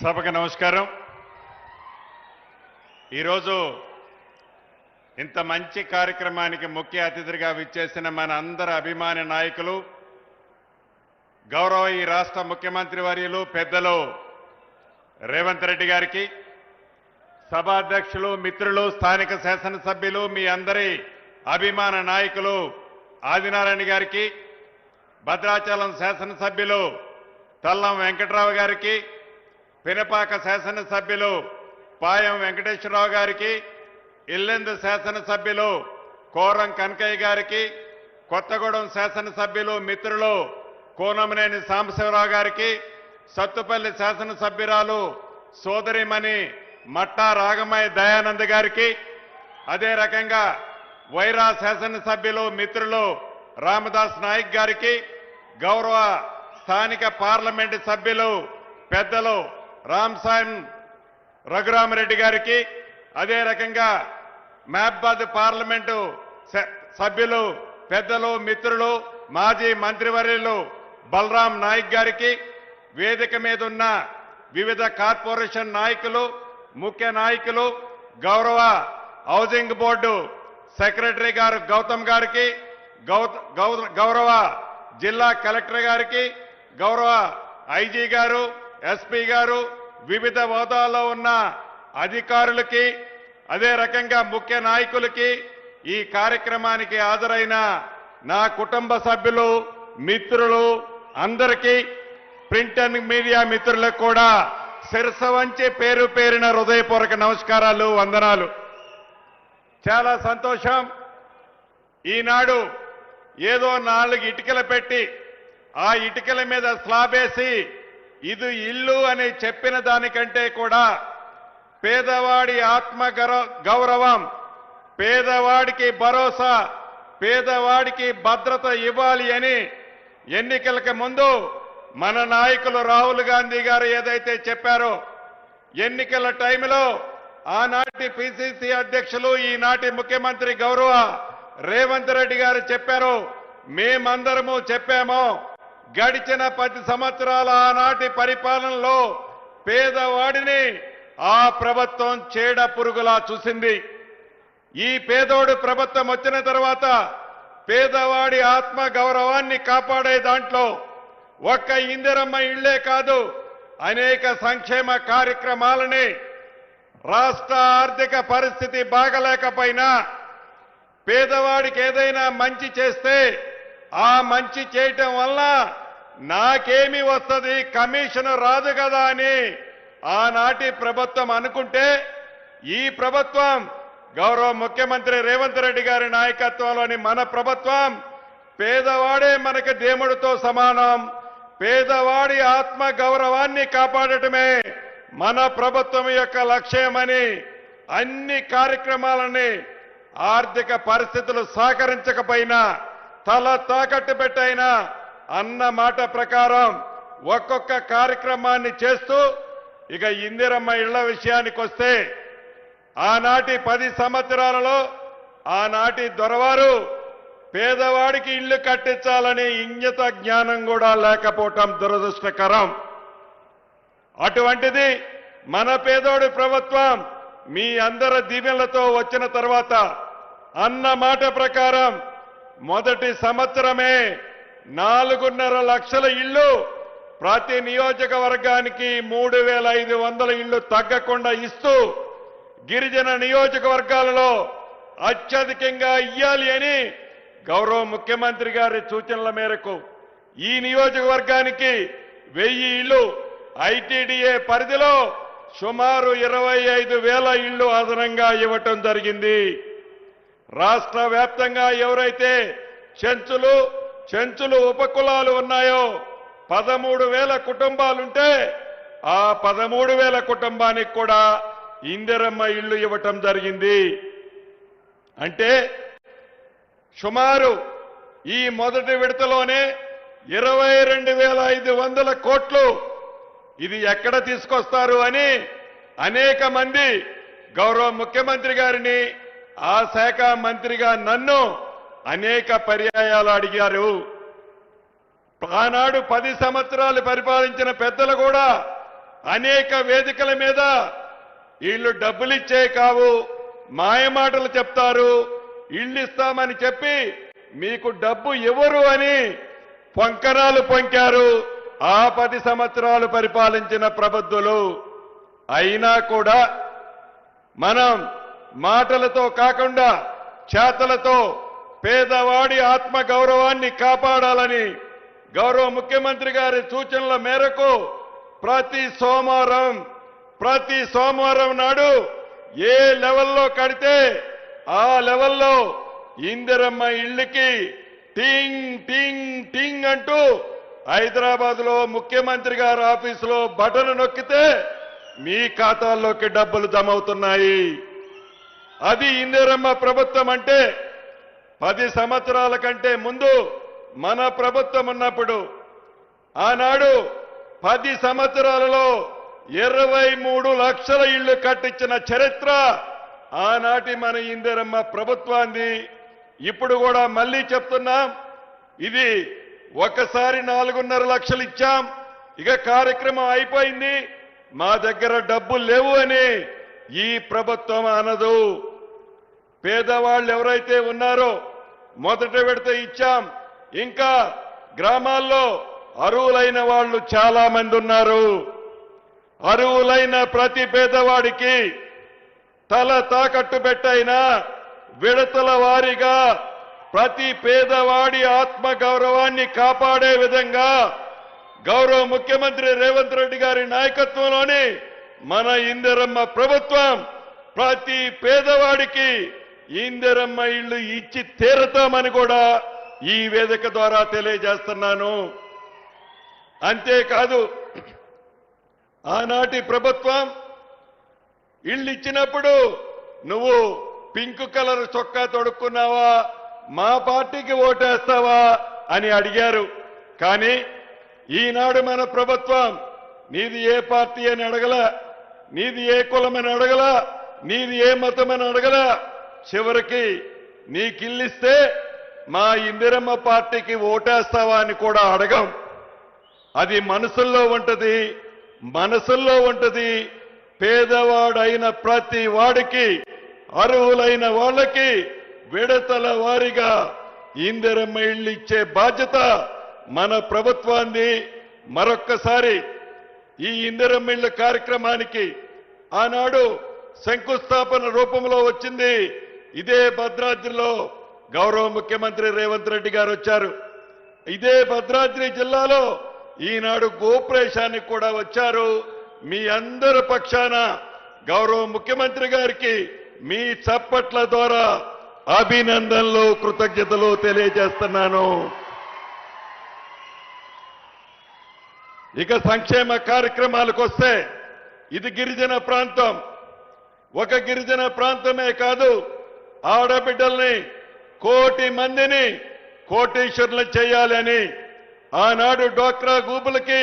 సభకు నమస్కారం. ఈరోజు ఇంత మంచి కార్యక్రమానికి ముఖ్య అతిథిగా విచ్చేసిన మన అందరి అభిమాని నాయకులు, గౌరవ ఈ రాష్ట్ర ముఖ్యమంత్రి వర్యులు పెద్దలు రేవంత్ రెడ్డి గారికి, సభాధ్యక్షులు, మిత్రులు, స్థానిక శాసనసభ్యులు, మీ అందరి అభిమాన నాయకులు ఆదినారాయణ గారికి, భద్రాచలం శాసనసభ్యులు తల్లం వెంకట్రావు గారికి, పినపాక శాసనసభ్యులు పాయం వెంకటేశ్వరరావు గారికి, ఇల్లెందు శాసనసభ్యులు కోరం కనకయ్య గారికి, కొత్తగూడెం శాసనసభ్యులు మిత్రులు కోనమనేని సాంబశివరావు గారికి, సత్తుపల్లి శాసనసభ్యురాలు సోదరిమణి మట్టా రాగమయ్య దయానంద్ గారికి, అదే రకంగా వైరా శాసనసభ్యులు మిత్రులు రామదాస్ నాయక్ గారికి, గౌరవ స్థానిక పార్లమెంటు సభ్యులు పెద్దలు రామ్సాన్ రఘురామరెడ్డి గారికి, అదే రకంగా మహబాద్ పార్లమెంటు సభ్యులు పెద్దలు మిత్రులు మాజీ మంత్రివర్యులు బలరాం నాయక్ గారికి, వేదిక మీద ఉన్న వివిధ కార్పొరేషన్ నాయకులు, ముఖ్య నాయకులు, గౌరవ హౌసింగ్ బోర్డు సెక్రటరీ గారు గౌతమ్ గారికి, గౌరవ జిల్లా కలెక్టర్ గారికి, గౌరవ ఐజీ గారు, ఎస్పీ గారు, వివిధ హోదాల్లో ఉన్న అధికారులకి, అదే రకంగా ముఖ్య నాయకులకి, ఈ కార్యక్రమానికి హాజరైన నా కుటుంబ సభ్యులు, మిత్రులు అందరికీ, ప్రింట్ అండ్ మీడియా మిత్రులకు కూడా శిరస వంచి పేరు పేరిన హృదయపూర్వక నమస్కారాలు, వందనాలు. చాలా సంతోషం. ఈనాడు ఏదో 4 ఇటుకలు పెట్టి ఆ ఇటుకల మీద స్లాబ్ వేసి ఇది ఇల్లు అని చెప్పిన దానికంటే కూడా పేదవాడి ఆత్మ గౌరవం, పేదవాడికి భరోసా, పేదవాడికి భద్రత ఇవ్వాలి అని ఎన్నికలకు ముందు మన నాయకులు రాహుల్ గాంధీ గారు ఏదైతే చెప్పారో, ఎన్నికల టైంలో ఆనాటి పిసిసి అధ్యక్షులు, ఈనాటి ముఖ్యమంత్రి గౌరవ రేవంత్ రెడ్డి గారు చెప్పారు, మేమందరము చెప్పామో, గడిచిన 10 సంవత్సరాల ఆనాటి పరిపాలనలో పేదవాడిని ఆ ప్రభుత్వం చీడ పురుగులా చూసింది. ఈ పేదోడు ప్రభుత్వం వచ్చిన తర్వాత పేదవాడి ఆత్మ గౌరవాన్ని కాపాడే దాంట్లో ఒక్క ఇందిరమ్మ ఇళ్లే కాదు, అనేక సంక్షేమ కార్యక్రమాలని రాష్ట్ర ఆర్థిక పరిస్థితి బాగలేకపోయినా పేదవాడికి ఏదైనా మంచి చేస్తే ఆ మంచి చేయటం వల్ల నాకేమి వస్తుంది, కమిషన్ రాదు కదా అని ఆనాటి ప్రభుత్వం అనుకుంటే, ఈ ప్రభుత్వం గౌరవ ముఖ్యమంత్రి రేవంత్ రెడ్డి గారి నాయకత్వంలోని మన ప్రభుత్వం పేదవాడే మనకు దేవుడితో సమానం, పేదవాడి ఆత్మ గౌరవాన్ని కాపాడటమే మన ప్రభుత్వం యొక్క లక్ష్యమని అన్ని కార్యక్రమాలని ఆర్థిక పరిస్థితులు సహకరించకపోయినా తల తాకట్టు పెట్టైనా అన్న మాట ప్రకారం ఒక్కొక్క కార్యక్రమాన్ని చేస్తూ, ఇక ఇందిరమ్మ ఇళ్ల విషయానికి వస్తే ఆనాటి 10 సంవత్సరాలలో ఆనాటి దొరవారు పేదవాడికి ఇళ్లు కట్టించాలని ఇంగిత జ్ఞానం కూడా లేకపోవటం దురదృష్టకరం. అటువంటిది మన పేదోడి ప్రభుత్వం మీ అందరి దీవెనలతో వచ్చిన తర్వాత అన్న మాట ప్రకారం మొదటి సంవత్సరమే 4.5 లక్షల ఇళ్లు ప్రతి నియోజకవర్గానికి 3,500 ఇళ్లు తగ్గకుండా ఇస్తూ గిరిజన నియోజకవర్గాలలో అత్యధికంగా ఇయ్యాలి అని గౌరవ ముఖ్యమంత్రి గారి సూచనల మేరకు ఈ నియోజకవర్గానికి 1000 ఇళ్లు, ఐటీడీఏ పరిధిలో సుమారు 25,000 ఇళ్లు అదనంగా ఇవ్వటం జరిగింది. రాష్ట్ర వ్యాప్తంగా ఎవరైతే చెంచులు ఉపకులాలు ఉన్నాయో 13,000 కుటుంబాలుంటే ఆ 13,000 కుటుంబానికి కూడా ఇందిరమ్మ ఇళ్లు ఇవ్వటం జరిగింది. అంటే సుమారు ఈ మొదటి విడతలోనే 22,500 కోట్లు ఇది ఎక్కడ తీసుకొస్తారు అని అనేక మంది గౌరవ ముఖ్యమంత్రి గారిని, ఆ శాఖ మంత్రిగా నన్ను అనేక పర్యాయాలు అడిగారు. ఆనాడు 10 సంవత్సరాలు పరిపాలించిన పెద్దలు కూడా అనేక వేదికల మీద వీళ్ళు డబ్బులు ఇచ్చే కావు, మాయమాటలు చెప్తారు, ఇళ్ళు ఇస్తామని చెప్పి మీకు డబ్బు ఇవ్వరు అని పొంకనాలు పొంకారు ఆ 10 సంవత్సరాలు పరిపాలించిన ప్రబుద్ధులు. అయినా కూడా మనం మాటలతో కాకుండా చేతలతో పేదవాడి ఆత్మ గౌరవాన్ని కాపాడాలని గౌరవ ముఖ్యమంత్రి గారి సూచనల మేరకు ప్రతి సోమవారం నాడు ఏ లెవెల్లో కడితే ఆ లెవెల్లో ఇందిరమ్మ ఇళ్ళకి టింగ్ టింగ్ టింగ్ అంటూ హైదరాబాద్ లో ముఖ్యమంత్రి గారి ఆఫీసులో బటన్ నొక్కితే మీ ఖాతాల్లోకి డబ్బులు జమ అవుతున్నాయి. అది ఇందిరమ్మ ప్రభుత్వం అంటే. 10 సంవత్సరాల కంటే ముందు మన ప్రభుత్వం ఉన్నప్పుడు ఆనాడు 10 సంవత్సరాలలో 23 లక్షల ఇళ్లు కట్టించిన చరిత్ర ఆనాటి మన ఇందిరమ్మ ప్రభుత్వాన్ని. ఇప్పుడు కూడా మళ్ళీ చెప్తున్నాం, ఇది ఒకసారి 4.5 లక్షలు ఇచ్చాం, ఇక కార్యక్రమం అయిపోయింది, మా దగ్గర డబ్బులు లేవు అని ఈ ప్రభుత్వం అనదు. పేదవాళ్ళు ఎవరైతే ఉన్నారో మొదట విడత ఇచ్చాం, ఇంకా గ్రామాల్లో అర్హులైన వాళ్ళు చాలా మంది ఉన్నారు. అర్హులైన ప్రతి పేదవాడికి తల తాకట్టు పెట్టైనా విడతల వారీగా ప్రతి పేదవాడి ఆత్మ గౌరవాన్ని కాపాడే విధంగా గౌరవ ముఖ్యమంత్రి రేవంత్ రెడ్డి గారి నాయకత్వంలోని మన ఇందిరమ్మ ప్రభుత్వం ప్రతి పేదవాడికి ఇందిరమ్మ ఇళ్లు ఇచ్చి తీరతామని కూడా ఈ వేదిక ద్వారా తెలియజేస్తున్నాను. అంతేకాదు, ఆనాటి ప్రభుత్వం ఇళ్ళు ఇచ్చినప్పుడు నువ్వు పింక్ కలర్ చొక్కా తొడుక్కున్నావా, మా పార్టీకి ఓటేస్తావా అని అడిగారు. కానీ ఈనాడు మన ప్రభుత్వం నీది ఏ పార్టీ అని అడగల, నీది ఏ కులమని అడగల, నీది ఏ మతమని అడగల. చివరికి నీకిల్లిస్తే మా ఇందిరమ్మ పార్టీకి ఓటేస్తావా అని కూడా అడగం. అది మనసుల్లో ఉంటది. పేదవాడైన ప్రతి వాడికి, అర్హులైన వాళ్ళకి విడతల వారీగా ఇందిరమ్మ ఇళ్ళు ఇచ్చే బాధ్యత మన ప్రభుత్వాన్ని. మరొక్కసారి ఈ ఇందిరమ్మ ఇళ్ళ కార్యక్రమానికి ఆనాడు శంకుస్థాపన రూపంలో వచ్చింది. ఇదే భద్రాద్రిలో గౌరవ ముఖ్యమంత్రి రేవంత్ రెడ్డి గారు వచ్చారు. ఇదే భద్రాద్రి జిల్లాలో ఈనాడు గోప్రేషానికి కూడా వచ్చారు. మీ అందరి పక్షాన గౌరవ ముఖ్యమంత్రి గారికి మీ చప్పట్ల ద్వారా అభినందనలు, కృతజ్ఞతలు తెలియజేస్తున్నాను. ఇక సంక్షేమ కార్యక్రమాలకు వస్తే ఇది గిరిజన ప్రాంతం. ఒక గిరిజన ప్రాంతమే కాదు, ఆడబిడ్డల్ని 1 కోటి మందిని కోటీశ్వరులు చేయాలని ఆనాడు డ్వాక్రా గ్రూపులకి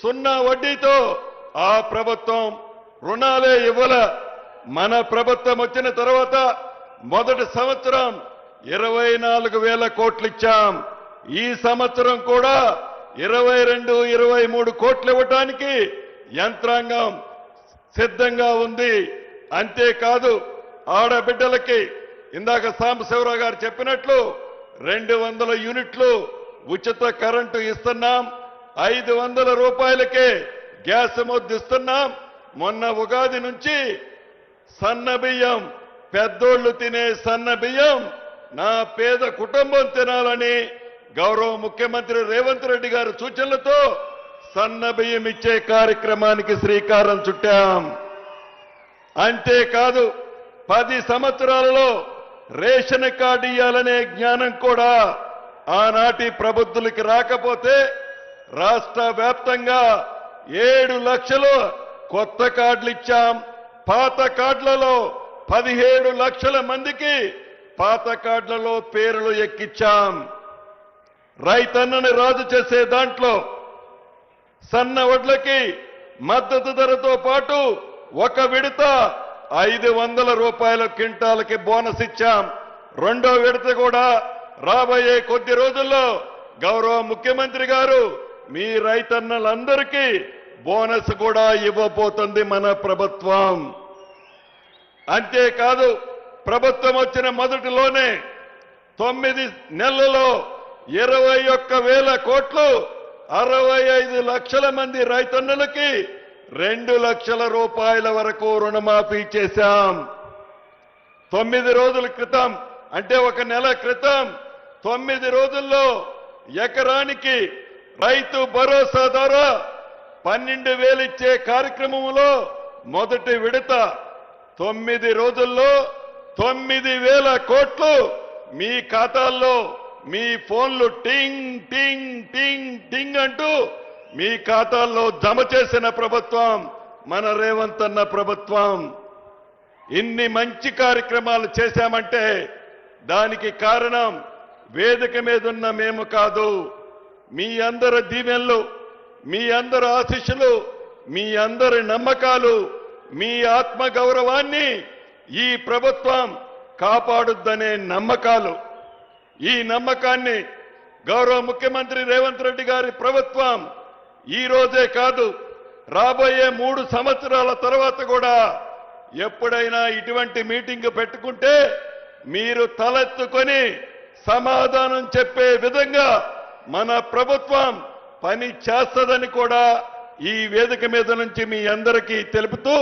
0 వడ్డీతో ఆ ప్రభుత్వం రుణాలే ఇవ్వల. మన ప్రభుత్వం వచ్చిన తర్వాత మొదటి సంవత్సరం 24,000 కోట్లు ఇచ్చాం. ఈ సంవత్సరం కూడా 22-23 కోట్లు ఇవ్వటానికి యంత్రాంగం సిద్ధంగా ఉంది. అంతేకాదు, ఆడబిడ్డలకి ఇందాక సాంబశివరావు గారు చెప్పినట్లు 200 యూనిట్లు ఉచిత కరెంటు ఇస్తున్నాం. 500 రూపాయలకే గ్యాస్ ముద్దిస్తున్నాం. మొన్న ఉగాది నుంచి సన్న బియ్యం, పెద్దోళ్లు తినే సన్న బియ్యం నా పేద కుటుంబం తినాలని గౌరవ ముఖ్యమంత్రి రేవంత్ రెడ్డి గారి సూచనలతో సన్న బియ్యం ఇచ్చే కార్యక్రమానికి శ్రీకారం చుట్టాం. అంతేకాదు, 10 సంవత్సరాలలో రేషన్ కార్డు ఇవ్వాలనే జ్ఞానం కూడా ఆనాటి ప్రబుద్ధులకి రాకపోతే రాష్ట్ర వ్యాప్తంగా 7 లక్షలు కొత్త కార్డులు ఇచ్చాం. పాత కార్డులలో 17 లక్షల మందికి పాత కార్డులలో పేర్లు ఎక్కించాం. రైతన్నని రాజు చేసే దాంట్లో సన్న వడ్లకి మద్దతు ధరతో పాటు ఒక విడత 500 రూపాయల క్వింటాలకి బోనస్ ఇచ్చాం. రెండో విడత కూడా రాబోయే కొద్ది రోజుల్లో గౌరవ ముఖ్యమంత్రి గారు మీ రైతన్నలందరికీ బోనస్ కూడా ఇవ్వబోతుంది మన ప్రభుత్వం. అంతేకాదు ప్రభుత్వం వచ్చిన మొదటిలోనే 9 నెలల్లో 21,000 కోట్లు 65 లక్షల మంది రైతన్నలకి 2 లక్షల రూపాయల వరకు రుణమాఫీ చేశాం. 9 రోజుల క్రితం అంటే 1 నెల క్రితం 9 రోజుల్లో ఎకరానికి రైతు భరోసా ద్వారా 12,000 ఇచ్చే కార్యక్రమంలో మొదటి విడత 9 రోజుల్లో 9,000 కోట్లు మీ ఖాతాల్లో మీ ఫోన్లు టింగ్ టింగ్ టింగ్ టింగ్ అంటూ మీ ఖాతాల్లో జమ చేసిన ప్రభుత్వం మన రేవంత్ అన్న ప్రభుత్వం. ఇన్ని మంచి కార్యక్రమాలు చేశామంటే దానికి కారణం వేదిక మీదున్న మేము కాదు, మీ అందరి దీవెనలు, మీ అందరి ఆశీస్సులు, మీ అందరి నమ్మకాలు, మీ ఆత్మగౌరవాన్ని ఈ ప్రభుత్వం కాపాడుద్దనే నమ్మకాలు. ఈ నమ్మకాన్ని గౌరవ ముఖ్యమంత్రి రేవంత్ రెడ్డి గారి ప్రభుత్వం ఈ రోజే కాదు రాబోయే 3 సంవత్సరాల తర్వాత కూడా ఎప్పుడైనా ఇటువంటి మీటింగ్ పెట్టుకుంటే మీరు తలెత్తుకొని సమాధానం చెప్పే విధంగా మన ప్రభుత్వం పని చేస్తదని కూడా ఈ వేదిక మీద నుంచి మీ అందరికీ తెలుపుతూ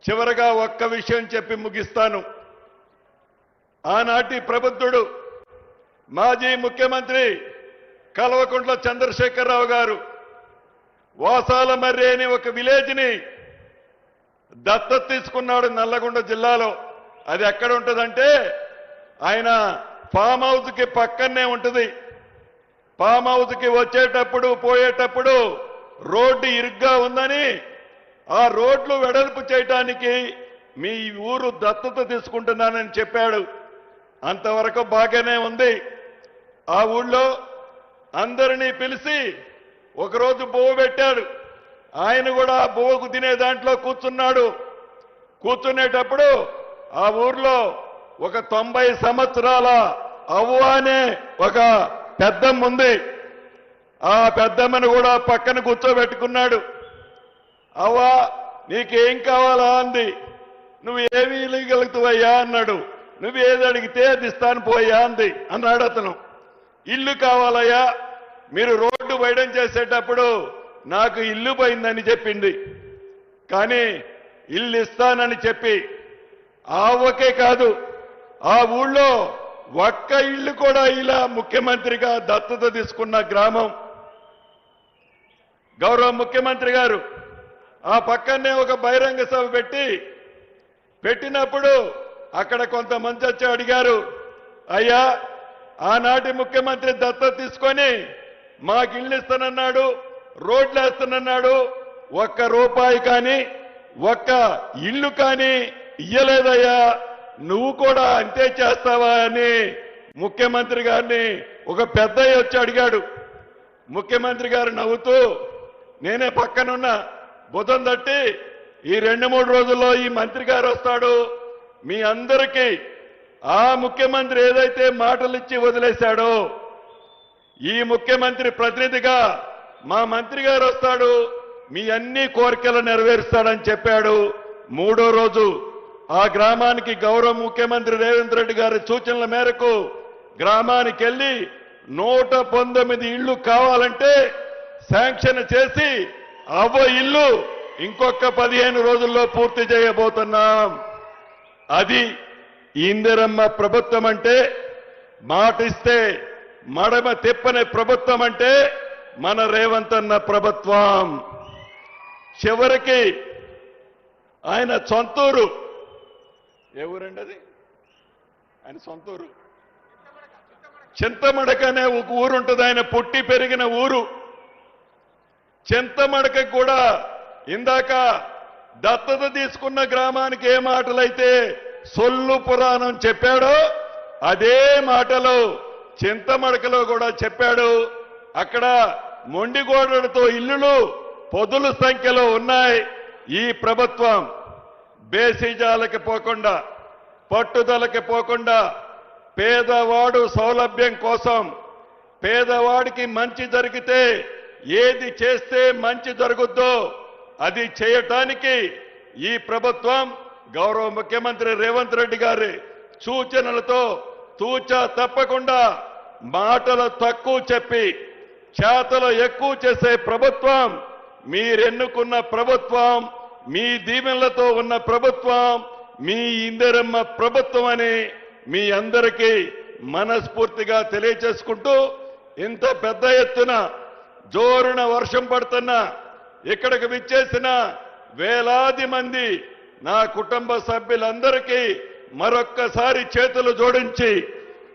చివరగా ఒక్క విషయం చెప్పి ముగిస్తాను. ఆనాటి ప్రబుద్ధుడు మాజీ ముఖ్యమంత్రి కల్వకుంట్ల చంద్రశేఖరరావు గారు వాసాల మర్రి అని ఒక విలేజ్ని దత్తత తీసుకున్నాడు నల్లగొండ జిల్లాలో. అది ఎక్కడ ఉంటుందంటే ఆయన ఫామ్ హౌస్కి పక్కనే ఉంటుంది. ఫామ్ హౌస్కి వచ్చేటప్పుడు పోయేటప్పుడు రోడ్డు ఇరుగ్గా ఉందని ఆ రోడ్లు వెడల్పు చేయడానికి మీ ఊరు దత్తత తీసుకుంటున్నానని చెప్పాడు. అంతవరకు బాగానే ఉంది. ఆ ఊళ్ళో అందరినీ పిలిచి ఒకరోజు బువ్వ పెట్టాడు. ఆయన కూడా బువ్వకు తినే దాంట్లో కూర్చున్నాడు. కూర్చునేటప్పుడు ఆ ఊర్లో ఒక 90 సంవత్సరాల అవ్వ అనే ఒక పెద్దమ్మ ఉంది. ఆ పెద్దమ్మను కూడా పక్కన కూర్చోబెట్టుకున్నాడు. అవ్వ నీకేం కావాలా అంది. నువ్వు ఏమి ఇవ్వగలుగుతావయ్యా అన్నాడు. నువ్వు ఏది అడిగితే అది ఇస్తాను పోయా అంది అన్నాడు అతను. ఇల్లు కావాలయ్యా, మీరు రోడ్డు వైడన్ చేసేటప్పుడు నాకు ఇల్లు పోయిందని చెప్పింది. కానీ ఇల్లు ఇస్తానని చెప్పి ఆవకే కాదు ఆ ఊళ్ళో ఒక్క ఇల్లు కూడా ఇలా ముఖ్యమంత్రిగా దత్తత తీసుకున్న గ్రామం. గౌరవ ముఖ్యమంత్రి గారు ఆ పక్కనే ఒక బహిరంగ సభ పెట్టినప్పుడు అక్కడ కొంతమంది వచ్చి అడిగారు, అయ్యా ఆనాటి ముఖ్యమంత్రి దత్తత తీసుకొని మాకు ఇల్లు ఇస్తానన్నాడు, రోడ్లు వేస్తానన్నాడు, ఒక్క రూపాయి కానీ ఒక్క ఇల్లు కానీ ఇయ్యలేదయ్యా, నువ్వు కూడా అంతే చేస్తావా అని ముఖ్యమంత్రి గారిని ఒక పెద్దయ్య వచ్చి అడిగాడు. ముఖ్యమంత్రి గారు నవ్వుతూ నేనే పక్కనున్న బుధం తట్టి ఈ 2-3 రోజుల్లో ఈ మంత్రి గారు వస్తాడు, మీ అందరికీ ఆ ముఖ్యమంత్రి ఏదైతే మాటలు ఇచ్చి వదిలేశాడో ఈ ముఖ్యమంత్రి ప్రతినిధిగా మా మంత్రి గారు వస్తాడు, మీ అన్ని కోరికలు నెరవేరుస్తాడని చెప్పాడు. 3వ రోజు ఆ గ్రామానికి గౌరవ ముఖ్యమంత్రి రేవంత్ రెడ్డి గారి సూచనల మేరకు గ్రామానికి వెళ్ళి 119 ఇళ్లు కావాలంటే శాంక్షన్ చేసి అవ్వ ఇల్లు ఇంకొక 15 రోజుల్లో పూర్తి చేయబోతున్నాం. అది ఇందిరమ్మ ప్రభుత్వం అంటే, మాటిస్తే మడమ తిప్పని ప్రభుత్వం అంటే మన రేవంత్ అన్న ప్రభుత్వం. చివరికి ఆయన సొంతూరు ఏ ఊరండి అది? ఆయన సొంతూరు చింతమడక అనే ఒక ఊరు ఉంటుంది. ఆయన పుట్టి పెరిగిన ఊరు చింతమడక కూడా ఇందాక దత్తత తీసుకున్న గ్రామానికి ఏ మాటలైతే సొల్లు పురాణం చెప్పాడో అదే మాటలు చింతమడకలో కూడా చెప్పాడు. అక్కడ మొండిగోడలతో ఇల్లులు పొదుల సంఖ్యలో ఉన్నాయి. ఈ ప్రభుత్వం బేసిజాలకి పోకుండా, పట్టుదలకి పోకుండా, పేదవాడు సౌలభ్యం కోసం, పేదవాడికి మంచి జరిగితే ఏది చేస్తే మంచి జరుగుద్దో అది చేయటానికి ఈ ప్రభుత్వం గౌరవ ముఖ్యమంత్రి రేవంత్ రెడ్డి గారి సూచనలతో తూచా తప్పకుండా మాటలు తక్కువ చెప్పి చేతలు ఎక్కువ చేసే ప్రభుత్వం, మీరెన్నుకున్న ప్రభుత్వం, మీ దీవెనలతో ఉన్న ప్రభుత్వం, మీ ఇందిరమ్మ ప్రభుత్వం అని మీ అందరికీ మనస్ఫూర్తిగా తెలియచేసుకుంటూ, ఇంత పెద్ద ఎత్తున జోరున వర్షం పడుతున్నా ఇక్కడికి విచ్చేసిన వేలాది మంది నా కుటుంబ సభ్యులందరికీ మరొక్కసారి చేతులు జోడించి